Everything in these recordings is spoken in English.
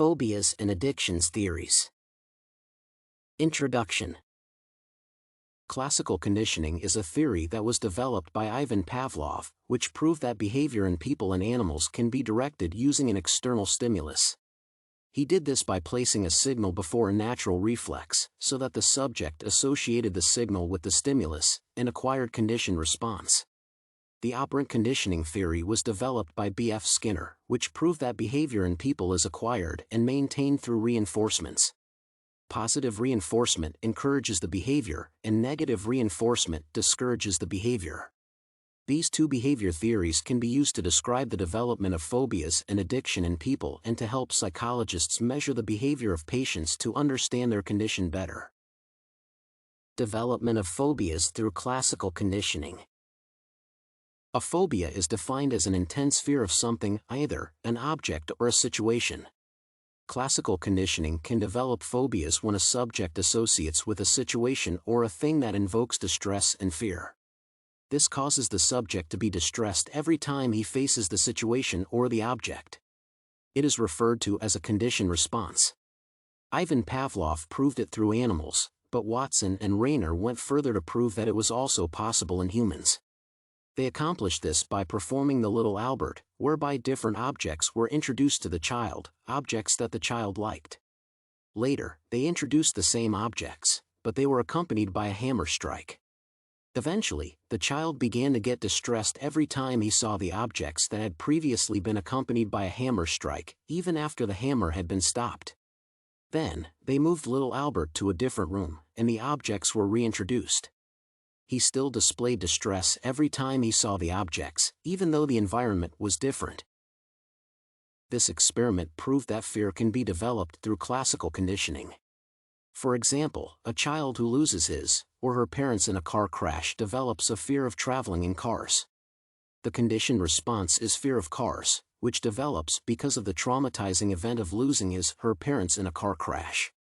Phobias and addictions theories. Introduction. Classical conditioning is a theory that was developed by Ivan Pavlov, which proved that behavior in people and animals can be directed using an external stimulus. He did this by placing a signal before a natural reflex, so that the subject associated the signal with the stimulus, and acquired conditioned response. The operant conditioning theory was developed by B.F. Skinner, which proved that behavior in people is acquired and maintained through reinforcements. Positive reinforcement encourages the behavior, and negative reinforcement discourages the behavior. These two behavior theories can be used to describe the development of phobias and addiction in people and to help psychologists measure the behavior of patients to understand their condition better. Development of phobias through classical conditioning. A phobia is defined as an intense fear of something, either an object or a situation. Classical conditioning can develop phobias when a subject associates with a situation or a thing that invokes distress and fear. This causes the subject to be distressed every time he faces the situation or the object. It is referred to as a conditioned response. Ivan Pavlov proved it through animals, but Watson and Rayner went further to prove that it was also possible in humans. They accomplished this by performing the Little Albert, whereby different objects were introduced to the child, objects that the child liked. Later, they introduced the same objects, but they were accompanied by a hammer strike. Eventually, the child began to get distressed every time he saw the objects that had previously been accompanied by a hammer strike, even after the hammer had been stopped. Then, they moved Little Albert to a different room, and the objects were reintroduced. He still displayed distress every time he saw the objects, even though the environment was different. This experiment proved that fear can be developed through classical conditioning. For example, a child who loses his or her parents in a car crash develops a fear of traveling in cars. The conditioned response is fear of cars, which develops because of the traumatizing event of losing his or her parents in a car crash.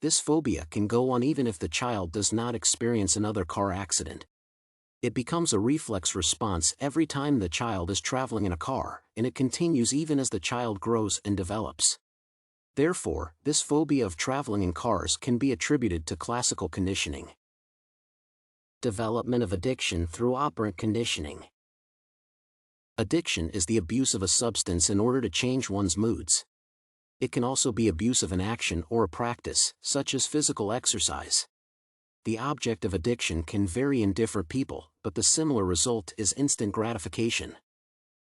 This phobia can go on even if the child does not experience another car accident. It becomes a reflex response every time the child is traveling in a car, and it continues even as the child grows and develops. Therefore, this phobia of traveling in cars can be attributed to classical conditioning. Development of addiction through operant conditioning. Addiction is the abuse of a substance in order to change one's moods. It can also be abuse of an action or a practice, such as physical exercise. The object of addiction can vary in different people, but the similar result is instant gratification.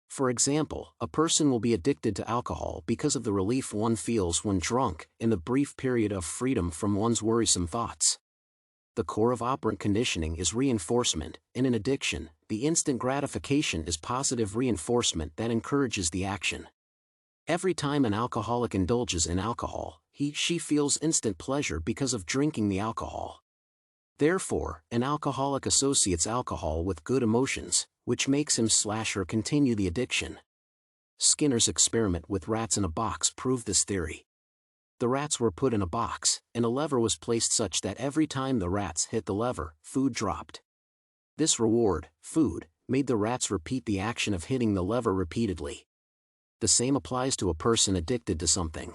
For example, a person will be addicted to alcohol because of the relief one feels when drunk, and the brief period of freedom from one's worrisome thoughts. The core of operant conditioning is reinforcement, and in addiction, the instant gratification is positive reinforcement that encourages the action. Every time an alcoholic indulges in alcohol, she feels instant pleasure because of drinking the alcohol. Therefore, an alcoholic associates alcohol with good emotions, which makes him/her continue the addiction. Skinner's experiment with rats in a box proved this theory. The rats were put in a box, and a lever was placed such that every time the rats hit the lever, food dropped. This reward, food, made the rats repeat the action of hitting the lever repeatedly. The same applies to a person addicted to something.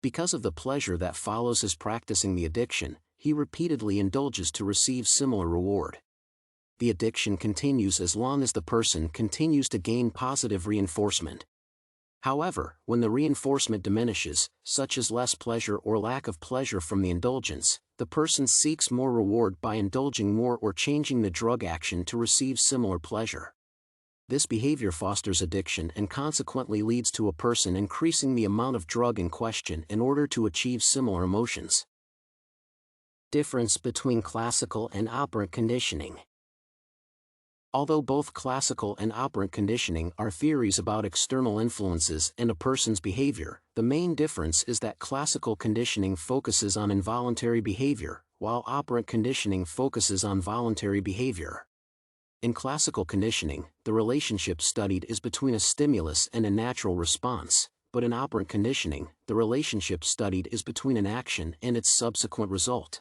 Because of the pleasure that follows his practicing the addiction, he repeatedly indulges to receive similar reward. The addiction continues as long as the person continues to gain positive reinforcement. However, when the reinforcement diminishes, such as less pleasure or lack of pleasure from the indulgence, the person seeks more reward by indulging more or changing the drug action to receive similar pleasure. This behavior fosters addiction and consequently leads to a person increasing the amount of drug in question in order to achieve similar emotions. Difference between classical and operant conditioning. Although both classical and operant conditioning are theories about external influences and a person's behavior, the main difference is that classical conditioning focuses on involuntary behavior, while operant conditioning focuses on voluntary behavior. In classical conditioning, the relationship studied is between a stimulus and a natural response, but in operant conditioning, the relationship studied is between an action and its subsequent result.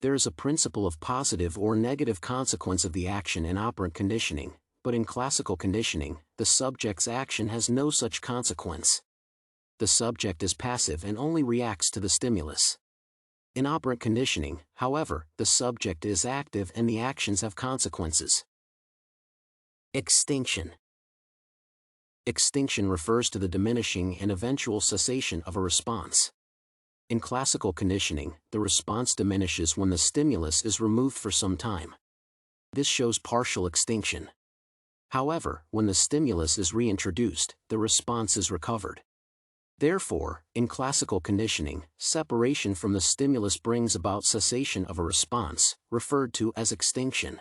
There is a principle of positive or negative consequence of the action in operant conditioning, but in classical conditioning, the subject's action has no such consequence. the subject is passive and only reacts to the stimulus. In operant conditioning, however, the subject is active and the actions have consequences. Extinction. Extinction refers to the diminishing and eventual cessation of a response. In classical conditioning, the response diminishes when the stimulus is removed for some time. This shows partial extinction. However, when the stimulus is reintroduced, the response is recovered. Therefore, in classical conditioning, separation from the stimulus brings about cessation of a response, referred to as extinction.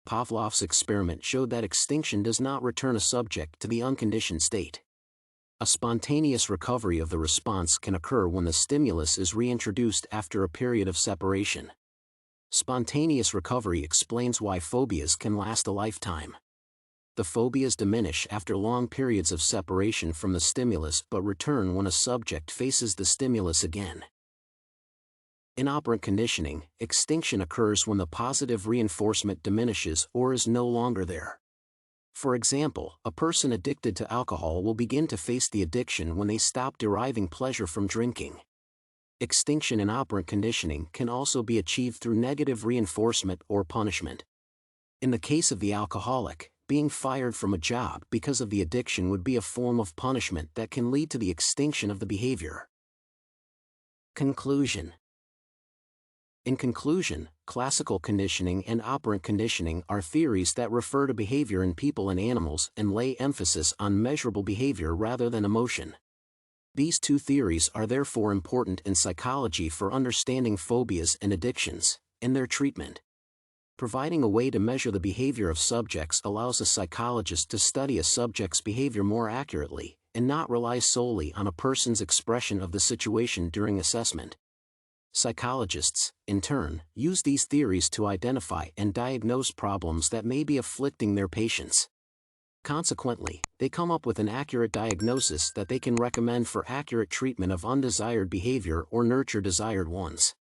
Pavlov's experiment showed that extinction does not return a subject to the unconditioned state. A spontaneous recovery of the response can occur when the stimulus is reintroduced after a period of separation. Spontaneous recovery explains why phobias can last a lifetime. The phobias diminish after long periods of separation from the stimulus but return when a subject faces the stimulus again. In operant conditioning, extinction occurs when the positive reinforcement diminishes or is no longer there. For example, a person addicted to alcohol will begin to face the addiction when they stop deriving pleasure from drinking. Extinction in operant conditioning can also be achieved through negative reinforcement or punishment. In the case of the alcoholic, being fired from a job because of the addiction would be a form of punishment that can lead to the extinction of the behavior. Conclusion. In conclusion, classical conditioning and operant conditioning are theories that refer to behavior in people and animals and lay emphasis on measurable behavior rather than emotion. These two theories are therefore important in psychology for understanding phobias and addictions, and their treatment. Providing a way to measure the behavior of subjects allows a psychologist to study a subject's behavior more accurately, and not rely solely on a person's expression of the situation during assessment. Psychologists, in turn, use these theories to identify and diagnose problems that may be afflicting their patients. Consequently, they come up with an accurate diagnosis that they can recommend for accurate treatment of undesired behavior or nurture desired ones.